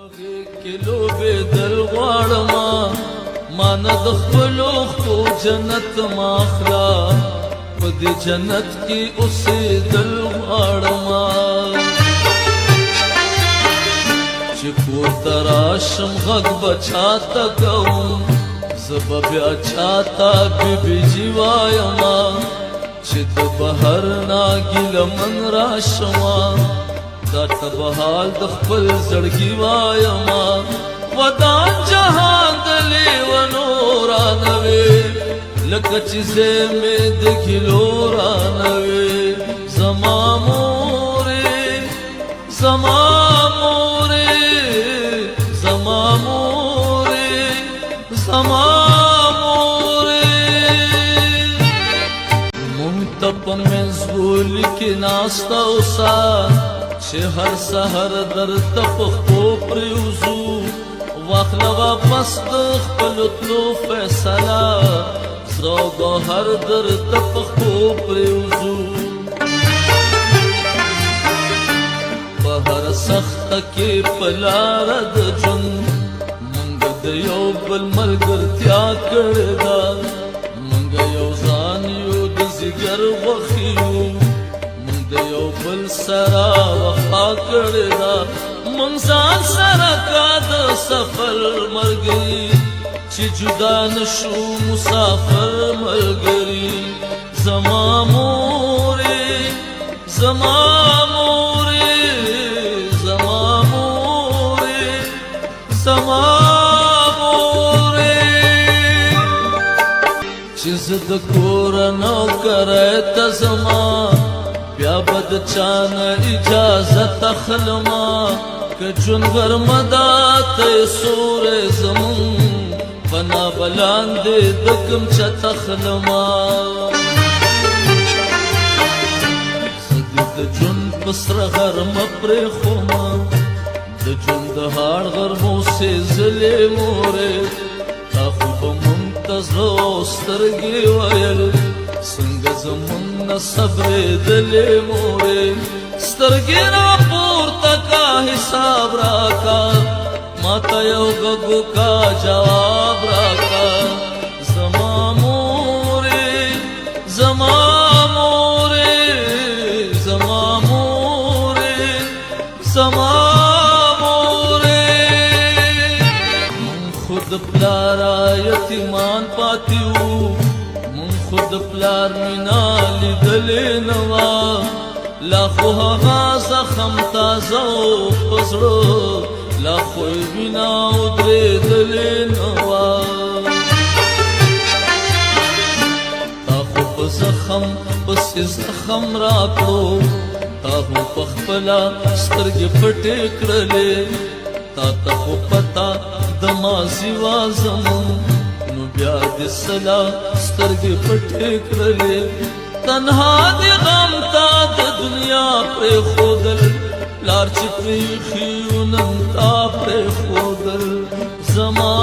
کلو بدل غواړما مان د خپلو خو جنت ماخلا په دې جنت کې اوسېدل غواړما چې کور ته راشم غږ به چاته کوم زه به بیا چاته بیبي وایما چې د بهر نه ګیلمن راشما دا تبحال د خپل زړګي وایما ودان جهان د لیونو رانوي لکه چې زه مې د ګیلو رانوي زما مورې زما مورې زما مورې زما مورې مونږ ته په منځول کې ناسته اوسه چې هر سحر درته په خپو پرېوځو واخله واپس د خپلو تلو فیصله زړه او ګوهر درته په خپو پرېوځو په هر سخته کې په لاره د ژوند مونږ د یو بل ملګرتیا کړې ده مونږ یو ځان یو د ځیګر غوښې یو یو بل سره وفا کړې ده مونږ ځان سره کا د سفر ملګري چې جدا نشو مسافر ملګري زما مورې زما مورې زما مورې زما مورې چې زه د کور نوکری ته زما بیا بد چانه اجازه تخلما که جون غرمه دا ته سورې زمون پنا بلاندې د کوم چا تخلما زه د جون په سره غرمه پرېښومه د جون د هاړ غرمو سېزلې مورې تا خو به مونږ ته زړه سترګې ویل څنګه زمون نه صبرېدلې مورې سترګې راپورته کا حساب راکا ماته یو غږ کا جواب راکا زما مورې زما مورې زما مورې زما مورې خود پلارا یتیمان پاتې وو خود پلار مینا لیدلې نوا لا خو هغه زخم تازه و په زړه لا خو یې وینه ودرېدلې نوا تا خو په زخم پسې زخم راکړو تا خو په خپله سترګې پټې کړلې تا ته خو پته د ماضي وا زمون نو بیا دې سلا سترګې پټې کړلې تنها دې غم تا د دنیا پرېښودل پلار چې پرېښي و نن تا پرېښودل زما